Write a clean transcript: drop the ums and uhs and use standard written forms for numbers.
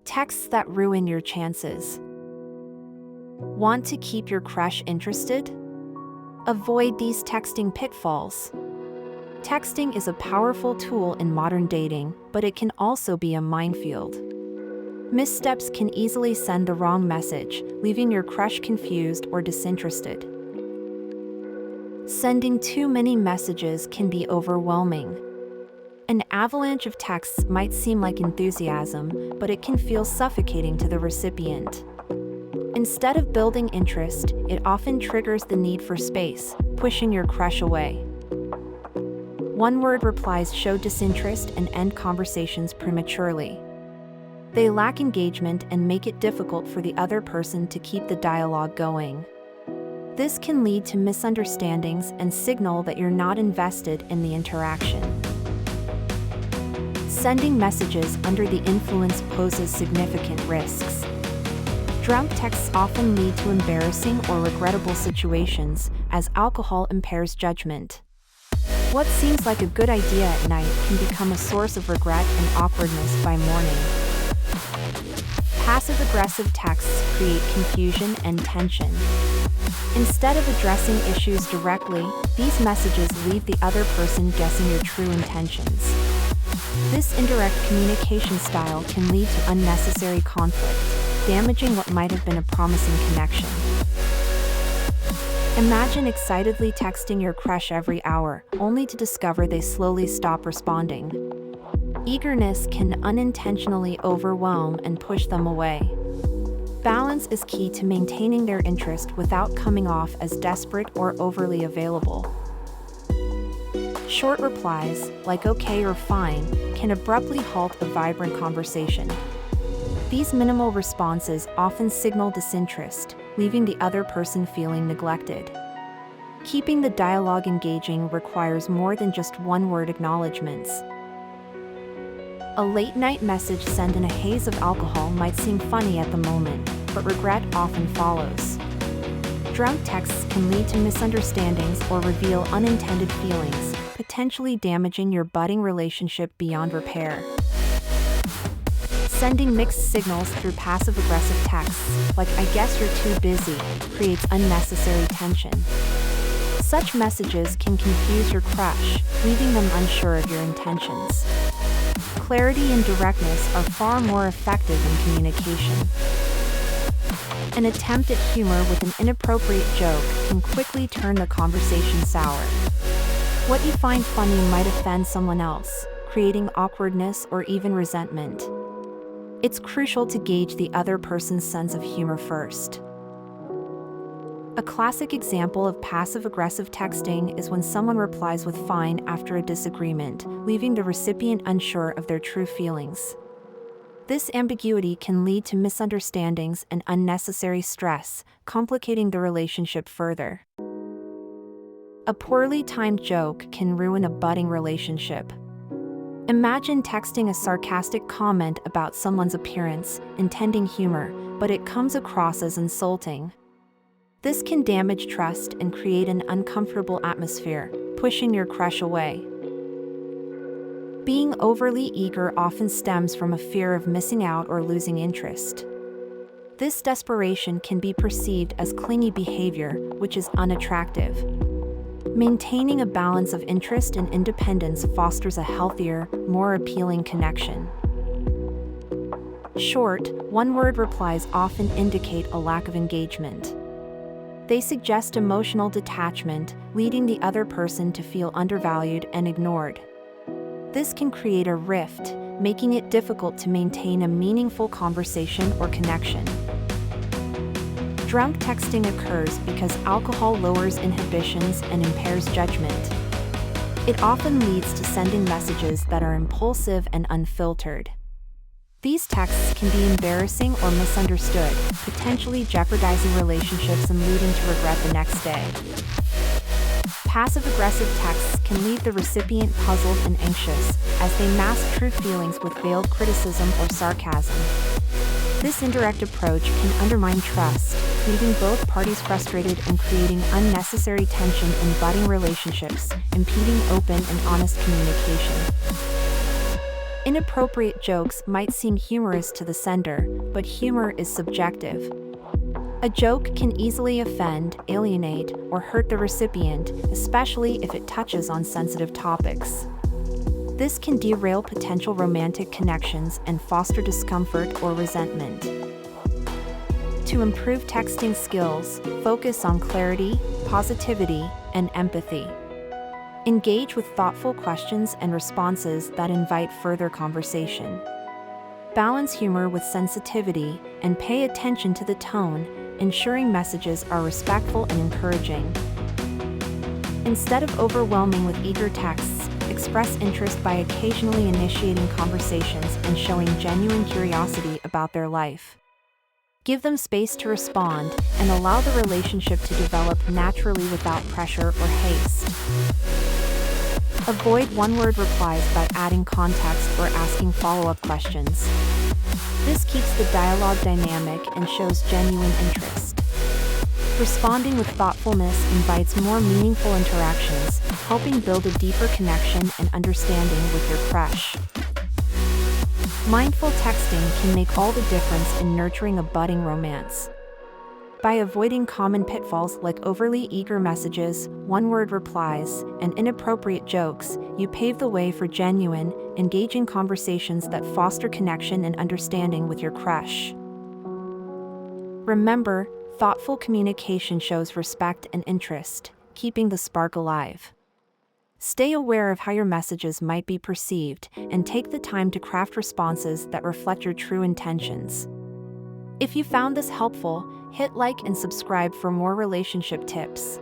Texts that ruin your chances. Want to keep your crush interested? Avoid these texting pitfalls. Texting is a powerful tool in modern dating, but it can also be a minefield. Missteps can easily send the wrong message, leaving your crush confused or disinterested. Sending too many messages can be overwhelming. An avalanche of texts might seem like enthusiasm, but it can feel suffocating to the recipient. Instead of building interest, it often triggers the need for space, pushing your crush away. One-word replies show disinterest and end conversations prematurely. They lack engagement and make it difficult for the other person to keep the dialogue going. This can lead to misunderstandings and signal that you're not invested in the interaction. Sending messages under the influence poses significant risks. Drunk texts often lead to embarrassing or regrettable situations, as alcohol impairs judgment. What seems like a good idea at night can become a source of regret and awkwardness by morning. Passive-aggressive texts create confusion and tension. Instead of addressing issues directly, these messages leave the other person guessing your true intentions. This indirect communication style can lead to unnecessary conflict, damaging what might have been a promising connection. Imagine excitedly texting your crush every hour, only to discover they slowly stop responding. Eagerness can unintentionally overwhelm and push them away. Balance is key to maintaining their interest without coming off as desperate or overly available. Short replies, like "okay" or "fine," can abruptly halt a vibrant conversation. These minimal responses often signal disinterest, leaving the other person feeling neglected. Keeping the dialogue engaging requires more than just one-word acknowledgments. A late-night message sent in a haze of alcohol might seem funny at the moment, but regret often follows. Drunk texts can lead to misunderstandings or reveal unintended feelings, potentially damaging your budding relationship beyond repair. Sending mixed signals through passive-aggressive texts, like "I guess you're too busy," creates unnecessary tension. Such messages can confuse your crush, leaving them unsure of your intentions. Clarity and directness are far more effective in communication. An attempt at humor with an inappropriate joke can quickly turn the conversation sour. What you find funny might offend someone else, creating awkwardness or even resentment. It's crucial to gauge the other person's sense of humor first. A classic example of passive-aggressive texting is when someone replies with "fine" after a disagreement, leaving the recipient unsure of their true feelings. This ambiguity can lead to misunderstandings and unnecessary stress, complicating the relationship further. A poorly timed joke can ruin a budding relationship. Imagine texting a sarcastic comment about someone's appearance, intending humor, but it comes across as insulting. This can damage trust and create an uncomfortable atmosphere, pushing your crush away. Being overly eager often stems from a fear of missing out or losing interest. This desperation can be perceived as clingy behavior, which is unattractive. Maintaining a balance of interest and independence fosters a healthier, more appealing connection. Short, one-word replies often indicate a lack of engagement. They suggest emotional detachment, leading the other person to feel undervalued and ignored. This can create a rift, making it difficult to maintain a meaningful conversation or connection. Drunk texting occurs because alcohol lowers inhibitions and impairs judgment. It often leads to sending messages that are impulsive and unfiltered. These texts can be embarrassing or misunderstood, potentially jeopardizing relationships and leading to regret the next day. Passive-aggressive texts can leave the recipient puzzled and anxious, as they mask true feelings with veiled criticism or sarcasm. This indirect approach can undermine trust, leaving both parties frustrated and creating unnecessary tension in budding relationships, impeding open and honest communication. Inappropriate jokes might seem humorous to the sender, but humor is subjective. A joke can easily offend, alienate, or hurt the recipient, especially if it touches on sensitive topics. This can derail potential romantic connections and foster discomfort or resentment. To improve texting skills, focus on clarity, positivity, and empathy. Engage with thoughtful questions and responses that invite further conversation. Balance humor with sensitivity and pay attention to the tone, ensuring messages are respectful and encouraging. Instead of overwhelming with eager texts, express interest by occasionally initiating conversations and showing genuine curiosity about their life. Give them space to respond and allow the relationship to develop naturally without pressure or haste. Avoid one-word replies by adding context or asking follow-up questions. This keeps the dialogue dynamic and shows genuine interest. Responding with thoughtfulness invites more meaningful interactions, helping build a deeper connection and understanding with your crush. Mindful texting can make all the difference in nurturing a budding romance. By avoiding common pitfalls like overly eager messages, one-word replies, and inappropriate jokes, you pave the way for genuine, engaging conversations that foster connection and understanding with your crush. Remember, thoughtful communication shows respect and interest, keeping the spark alive. Stay aware of how your messages might be perceived, and take the time to craft responses that reflect your true intentions. If you found this helpful, hit like and subscribe for more relationship tips.